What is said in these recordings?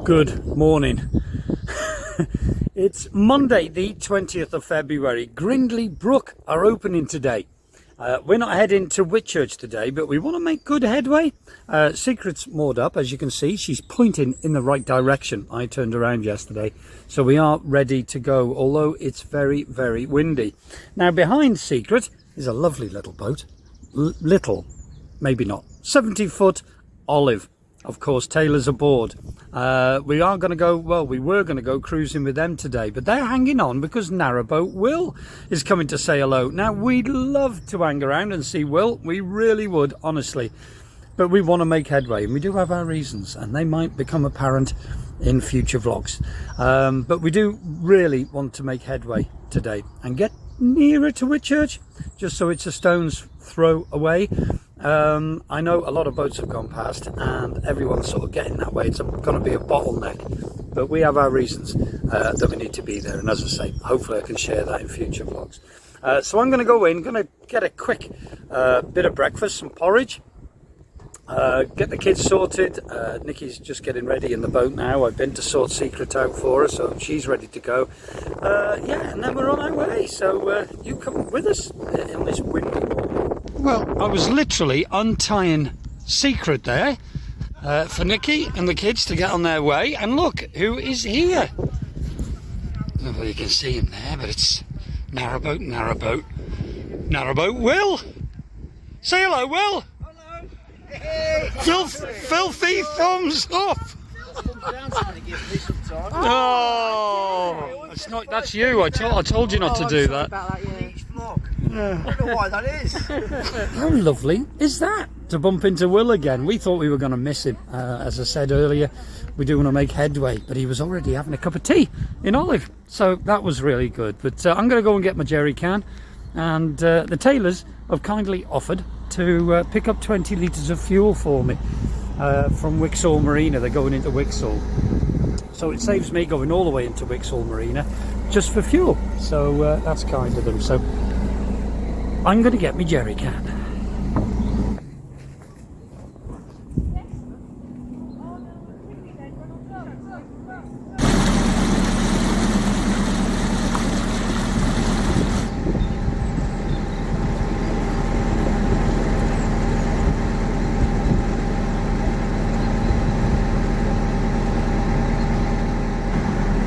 Good morning. It's Monday the 20th of February. Grindley Brook are opening today. We're not heading to Whitchurch today, but we want to make good headway. Secret's moored up, as you can see. She's pointing in the right direction. I turned around yesterday, so we are ready to go, although it's very, very windy. Now, behind Secret is a lovely little boat. Little, maybe not. 70-foot Olive. Of course, Taylor's aboard. We are going to go, well, we were going to go cruising with them today, but they're hanging on because Narrowboat Will is coming to say hello. Now, we'd love to hang around and see Will. We really would, honestly. But we want to make headway, and we do have our reasons, and they might become apparent in future vlogs. But we do really want to make headway today and get nearer to Whitchurch, just so it's a stone's throw away. I know a lot of boats have gone past and everyone's sort of getting that way. It's going to be a bottleneck, but we have our reasons that we need to be there, and as I say, hopefully I can share that in future vlogs. So I'm going to go in, going to get a quick bit of breakfast, some porridge, get the kids sorted. Nikki's just getting ready in the boat now. I've been to sort Secret out for her, so she's ready to go. Yeah, and then we're on our way, so you come with us in this windy morning. Well, I was literally untying Secret there for Nikki and the kids to get on their way, and look who is here. I don't know if you can see him there, but it's Narrowboat Will. Say hello, Will. Hello. Hey. Filthy thumbs up. Oh, it's not. That's you. I told you not to do that. I don't know why that is. How lovely is that to bump into Will again? We thought we were going to miss him. As I said earlier, we do want to make headway, but he was already having a cup of tea in Olive, so that was really good. But I'm going to go and get my jerry can, and the Taylors have kindly offered to pick up 20 litres of fuel for me from Wixall Marina. They're going into Wixall, so it saves me going all the way into Wixall Marina just for fuel, so that's kind of them. So I'm going to get me jerry can.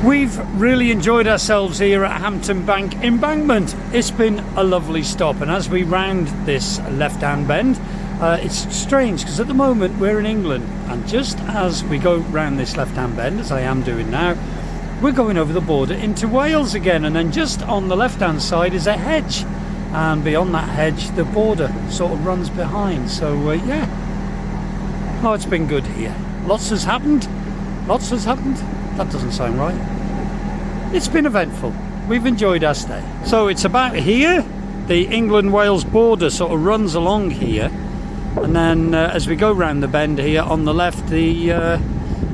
We've really enjoyed ourselves here at Hampton Bank Embankment. It's been a lovely stop, and as we round this left-hand bend, it's strange because at the moment we're in England, and just as we go round this left-hand bend, as I am doing now, we're going over the border into Wales again, and then just on the left-hand side is a hedge, and beyond that hedge the border sort of runs behind. So yeah, oh, it's been good here. Lots has happened. That doesn't sound right. It's been eventful. We've enjoyed our stay. So it's about here. The England-Wales border sort of runs along here, and then as we go round the bend here on the left, the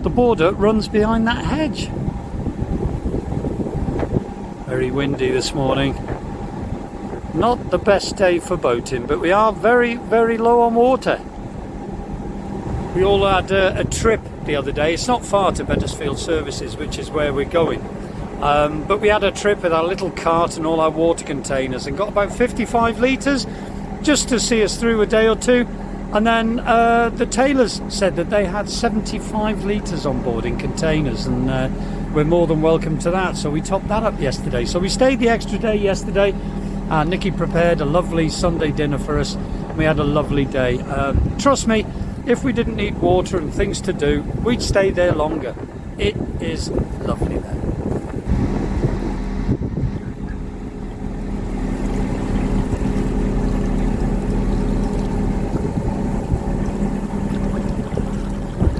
border runs behind that hedge. Very windy this morning. Not the best day for boating, but we are very, very low on water. We all had a trip the other day. It's not far to Beddisfield Services, which is where we're going. But we had a trip with our little cart and all our water containers, and got about 55 litres just to see us through a day or two. And then the Taylors said that they had 75 litres on board in containers, and we're more than welcome to that. So we topped that up yesterday. So we stayed the extra day yesterday. Nikki prepared a lovely Sunday dinner for us. We had a lovely day. Trust me, if we didn't need water and things to do, we'd stay there longer. It is lovely there.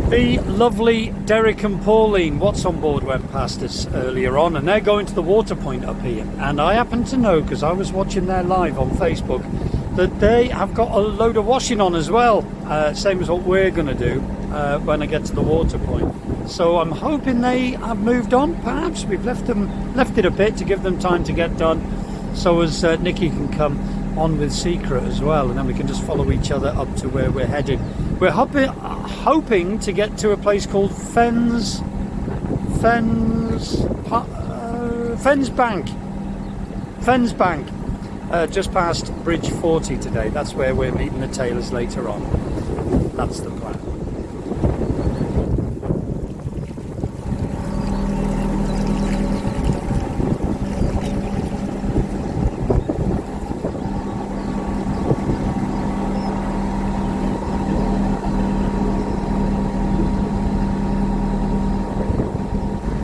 The lovely Derek and Pauline, What's On Board, went past us earlier on, and they're going to the water point up here. And I happen to know, because I was watching their live on Facebook, that they have got a load of washing on as well, same as what we're going to do when I get to the water point. So I'm hoping they have moved on. Perhaps we've left it a bit to give them time to get done, so as Nikki can come on with Secret as well, and then we can just follow each other up to where we're heading. We're hoping to get to a place called Fens Fens Bank. Fens Bank. Just past Bridge 40 today. That's where we're meeting the Taylors later on. That's the plan.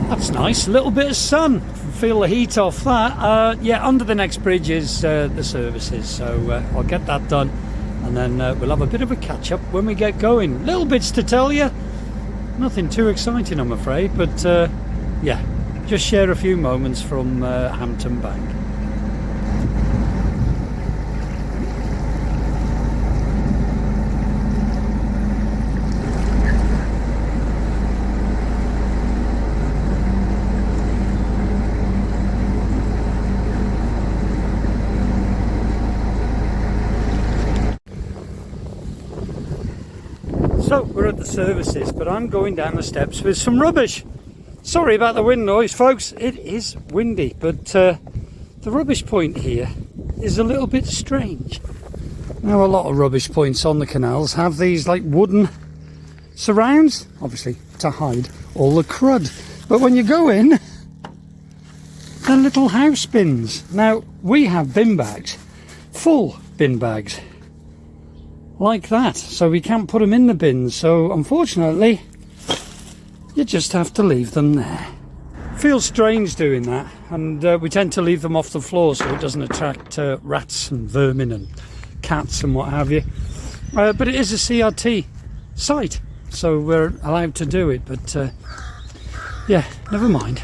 That's nice, a little bit of sun. Feel the heat off that. Yeah, under the next bridge is the services, so I'll get that done, and then we'll have a bit of a catch up when we get going. Little bits to tell you, nothing too exciting I'm afraid, but yeah, just share a few moments from Hampton Bank. So we're at the services, but I'm going down the steps with some rubbish. Sorry about the wind noise, folks. It is windy, but the rubbish point here is a little bit strange. Now, a lot of rubbish points on the canals have these like wooden surrounds, obviously to hide all the crud. But when you go in, they're little house bins. Now, we have bin bags, full bin bags. Like that, so we can't put them in the bins, so unfortunately you just have to leave them there. Feels strange doing that, and we tend to leave them off the floor so it doesn't attract rats and vermin and cats and what have you, but it is a CRT site, so we're allowed to do it, but yeah, never mind.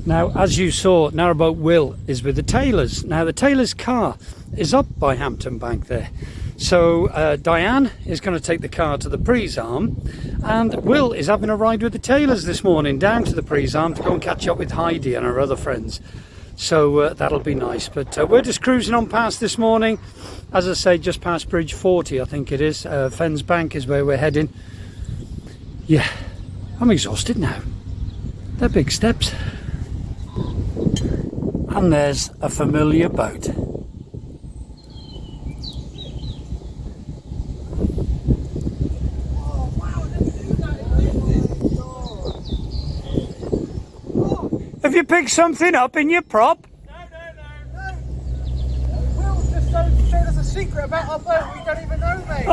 Now, as you saw, Narrowboat Will is with the Taylors. Now, the Taylors' car is up by Hampton Bank there. So Diane is going to take the car to the Prees Arm, and Will is having a ride with the Taylors this morning down to the Prees Arm to go and catch up with Heidi and her other friends. So that'll be nice. But we're just cruising on past this morning. As I say, just past Bridge 40, I think it is. Fens Bank is where we're heading. Yeah, I'm exhausted now. They're big steps. And there's a familiar boat. Have you picked something up in your prop? No. Will just showed us a secret about our boat we don't even know, mate.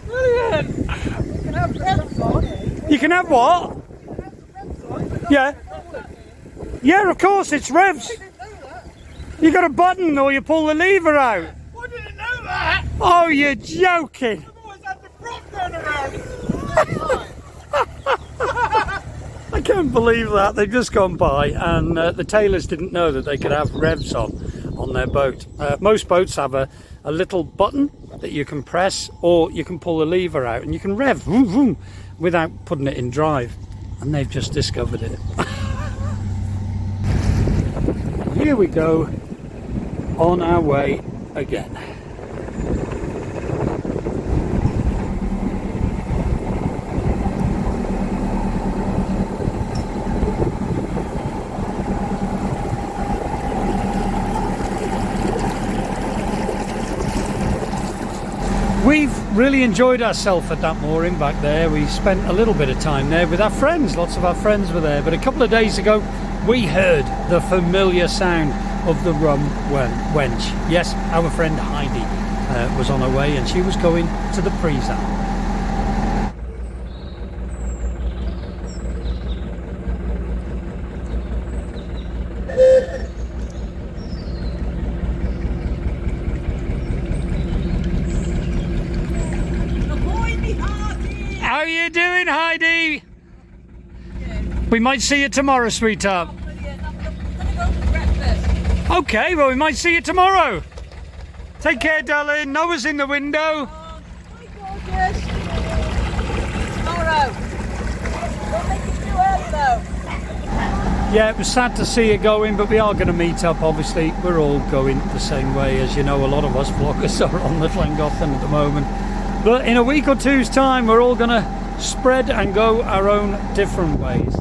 Brilliant! You can have revs on. You can have what? You can have the revs on, but Yeah. Yeah, of course, it's revs. I didn't know that. You got a button or you pull the lever out. I didn't know that. Oh, you're joking. I've always had the prop going around. I can't believe that. They've just gone by, and the Taylors didn't know that they could have revs on their boat. Most boats have a little button that you can press, or you can pull the lever out and you can rev vroom, vroom, without putting it in drive. And they've just discovered it. Here we go, on our way again. We've really enjoyed ourselves at that mooring back there. We spent a little bit of time there with our friends. Lots of our friends were there. But a couple of days ago, we heard the familiar sound of the rum wench. Yes, our friend Heidi was on her way, and she was going to the Prees Arm. How are you doing, Heidi? We might see you tomorrow, sweetheart. Okay, well, we might see you tomorrow. Take care, darling. Noah's in the window. Hi, gorgeous. Tomorrow. Don't make it too early, though. Yeah, it was sad to see it going, but we are going to meet up. Obviously, we're all going the same way. As you know, a lot of us vloggers are on the Llangollen at the moment. But in a week or two's time, we're all going to spread and go our own different ways.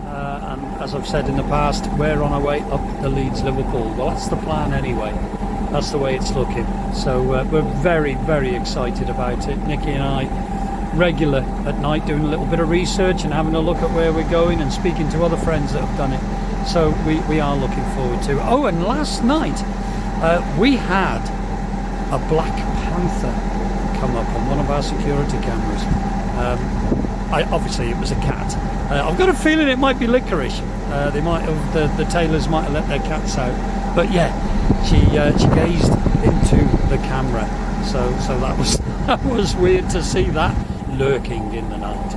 And as I've said in the past, we're on our way up the Leeds-Liverpool. Well, that's the plan anyway. That's the way it's looking. So we're very, very excited about it. Nikki and I, regular at night, doing a little bit of research and having a look at where we're going and speaking to other friends that have done it. So we are looking forward to it. Oh, and last night we had a Black Panther come up on one of our security cameras. Obviously it was a cat. I've got a feeling it might be licorice. They might have, the tailors might have let their cats out. But yeah, she gazed into the camera. So that was weird to see that lurking in the night.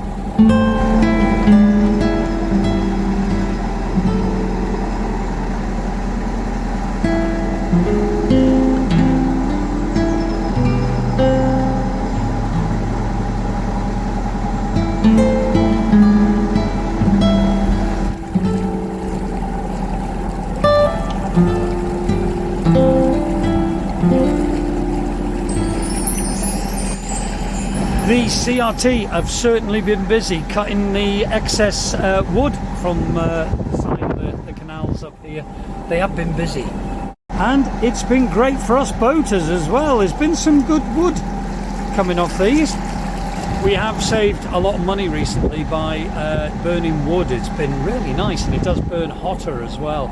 The CRT have certainly been busy cutting the excess wood from the side of the canals up here. They have been busy. And it's been great for us boaters as well. There's been some good wood coming off these. We have saved a lot of money recently by burning wood. It's been really nice, and it does burn hotter as well.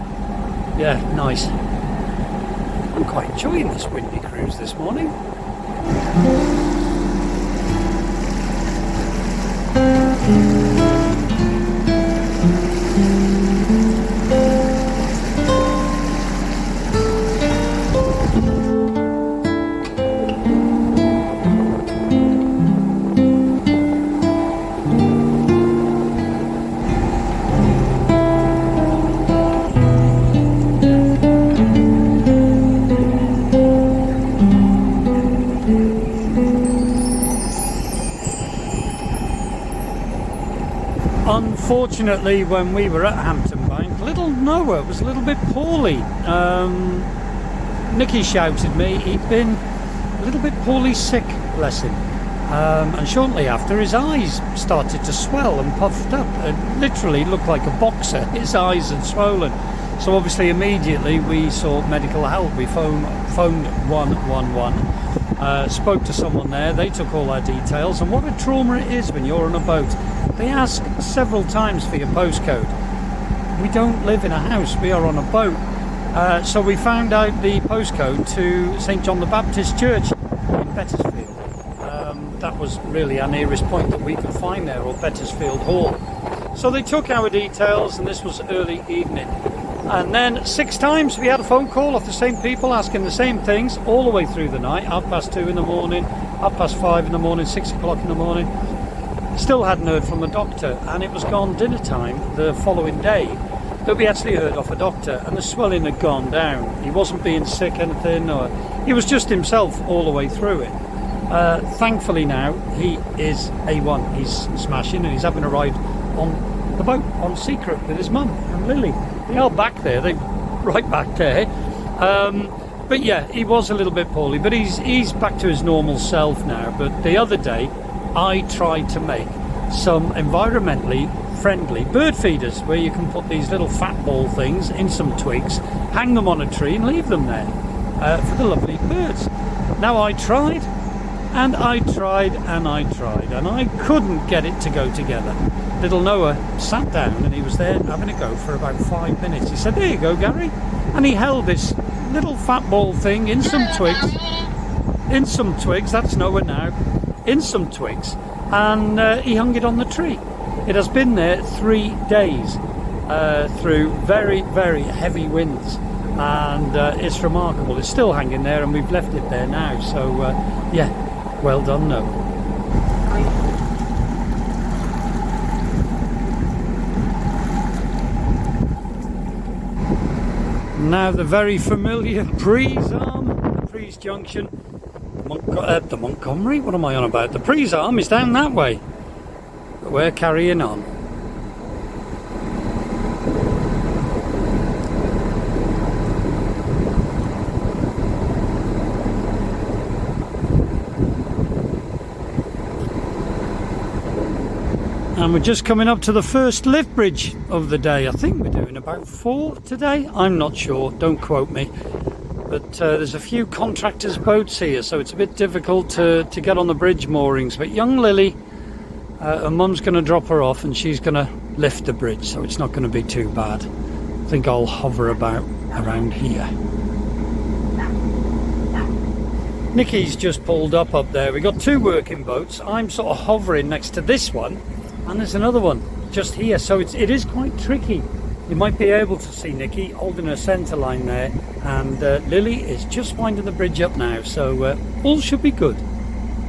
Yeah, nice. I'm quite enjoying this windy cruise this morning. Unfortunately, when we were at Hampton Bank, little Noah was a little bit poorly. Nicky shouted me, he'd been a little bit poorly sick, bless him. And shortly after, his eyes started to swell and puffed up. It literally looked like a boxer. His eyes had swollen. So obviously immediately we sought medical help. We phoned 111, spoke to someone there. They took all our details. And what a trauma it is when you're on a boat. They ask several times for your postcode. We don't live in a house, we are on a boat. So we found out the postcode to St John the Baptist Church in Bettisfield. That was really our nearest point that we could find there, or Bettisfield Hall. So they took our details, and this was early evening. And then 6 times we had a phone call off the same people asking the same things all the way through the night. 2:30 in the morning, 5:30 in the morning, 6 o'clock in the morning. Still hadn't heard from the doctor, and it was gone dinner time the following day that we actually heard off a doctor, and the swelling had gone down. He wasn't being sick anything, or he was just himself all the way through it. Thankfully now he is A1, he's smashing, and he's having a ride on the boat on Secret with his mum and Lily. They are back there, they're right back there. But yeah, he was a little bit poorly, but he's back to his normal self now. But the other day I tried to make some environmentally friendly bird feeders, where you can put these little fat ball things in some twigs, hang them on a tree and leave them there for the lovely birds. Now I tried and I tried and I tried, and I couldn't get it to go together. Little Noah sat down and he was there having a go for about 5 minutes. He said, "There you go, Gary," and he held this little fat ball thing in some twigs, that's Noah now, in some twigs, and he hung it on the tree. It has been there 3 days through very, very heavy winds, and it's remarkable. It's still hanging there, and we've left it there now. So yeah, well done, Noah. Now the very familiar Prees Arm, the Prees Junction, the Montgomery, what am I on about? The Prees Arm is down that way, but we're carrying on. And we're just coming up to the first lift bridge of the day. I think we're doing about 4 today. I'm not sure, don't quote me. But there's a few contractors' boats here, so it's a bit difficult to get on the bridge moorings. But young Lily, her mum's going to drop her off and she's going to lift the bridge, so it's not going to be too bad. I think I'll hover about around here. Nikki's just pulled up there. We've got 2 working boats. I'm sort of hovering next to this one, and there's another one just here, so it is quite tricky. You might be able to see Nikki holding her centre line there, and Lily is just winding the bridge up now, so all should be good.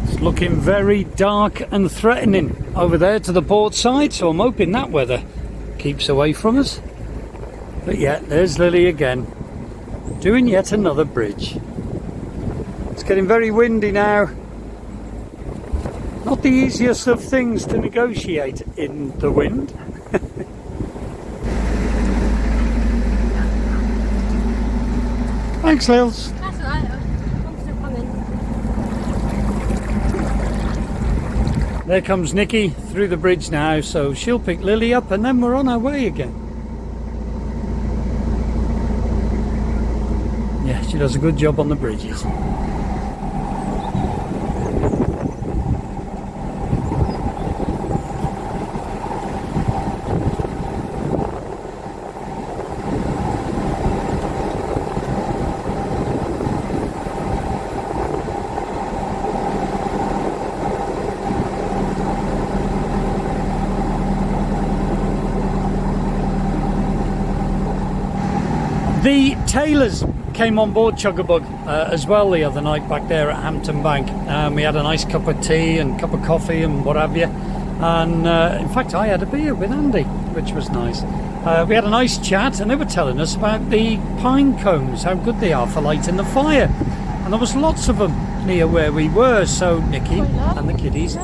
It's looking very dark and threatening over there to the port side, so I'm hoping that weather keeps away from us. But yeah, there's Lily again, doing yet another bridge. It's getting very windy now. Not the easiest of things to negotiate in the wind. Thanks, Lils. That's alright. I'm still coming. There comes Nikki through the bridge now, so she'll pick Lily up and then we're on our way again. Yeah, she does a good job on the bridges. The Taylors came on board Chugabug as well the other night back there at Hampton Bank. We had a nice cup of tea and cup of coffee and what have you. And in fact, I had a beer with Andy, which was nice. We had a nice chat and they were telling us about the pine cones, how good they are for lighting the fire. And there was lots of them near where we were, so Nikki and the kiddies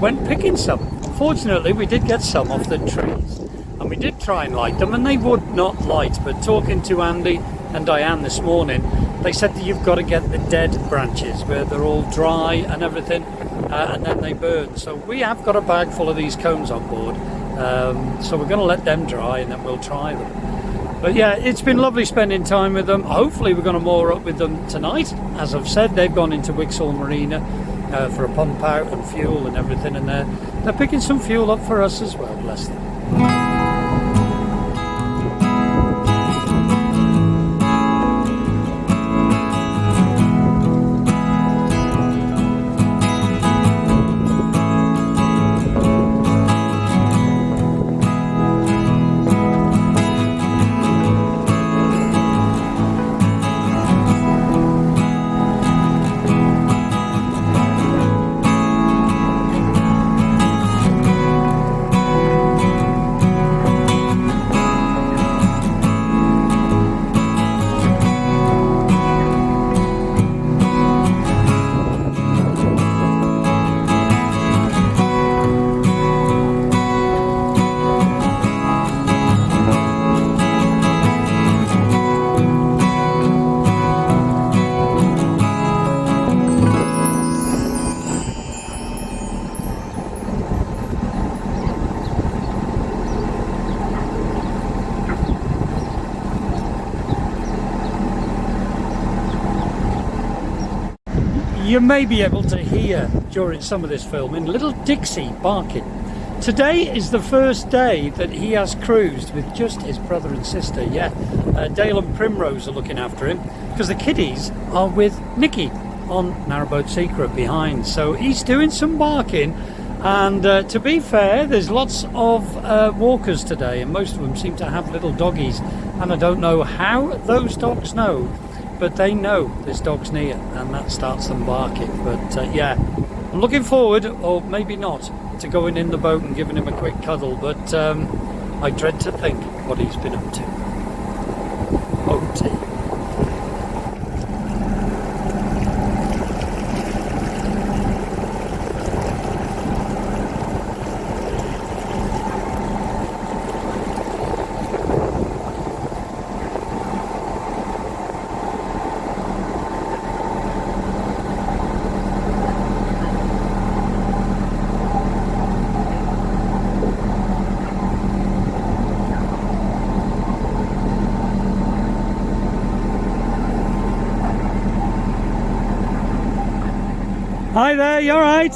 went picking some. Fortunately, we did get some off the trees. And we did try and light them and they would not light, but talking to Andy and Diane this morning, they said that you've got to get the dead branches where they're all dry and everything, and then they burn. So we have got a bag full of these cones on board, so we're going to let them dry and then we'll try them. But yeah, it's been lovely spending time with them. Hopefully we're going to moor up with them tonight. As I've said, they've gone into Wixall Marina for a pump out and fuel and everything, and they're picking some fuel up for us as well, bless them. You may be able to hear during some of this filming little Dixie barking. Today is the first day that he has cruised with just his brother and sister. Yeah, Dale and Primrose are looking after him because the kiddies are with Nikki on Narrowboat Secret behind. So he's doing some barking, and to be fair, there's lots of walkers today and most of them seem to have little doggies, and I don't know how those dogs know, but they know there's dogs near and that starts them barking. But yeah, I'm looking forward, or maybe not, to going in the boat and giving him a quick cuddle, but I dread to think what he's been up to. OT. Hi there, you alright?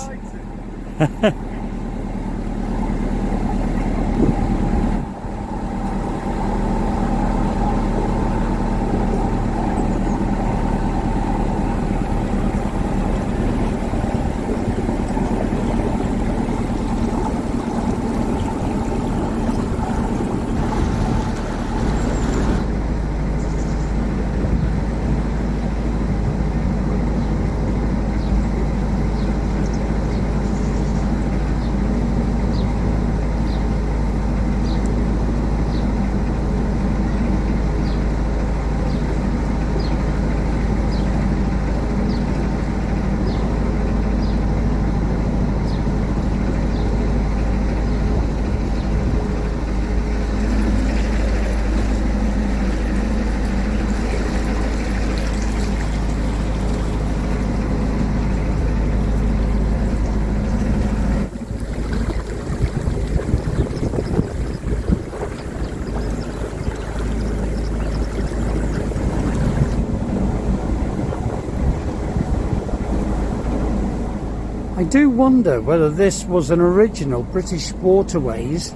I do wonder whether this was an original British Waterways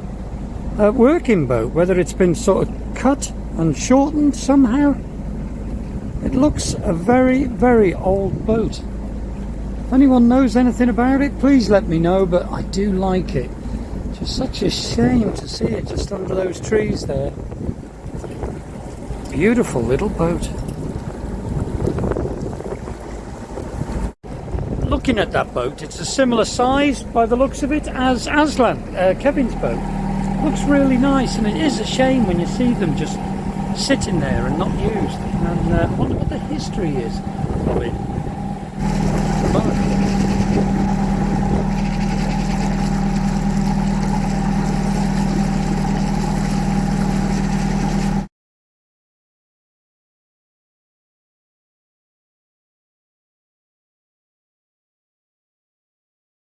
working boat, whether it's been sort of cut and shortened somehow. It looks a very, very old boat. If anyone knows anything about it, please let me know, but I do like it. Just such a shame to see it just under those trees there. Beautiful little boat. Looking at that boat, it's a similar size by the looks of it as Aslan, Kevin's boat. Looks really nice, and it is a shame when you see them just sitting there and not used. And I wonder what the history is of it. But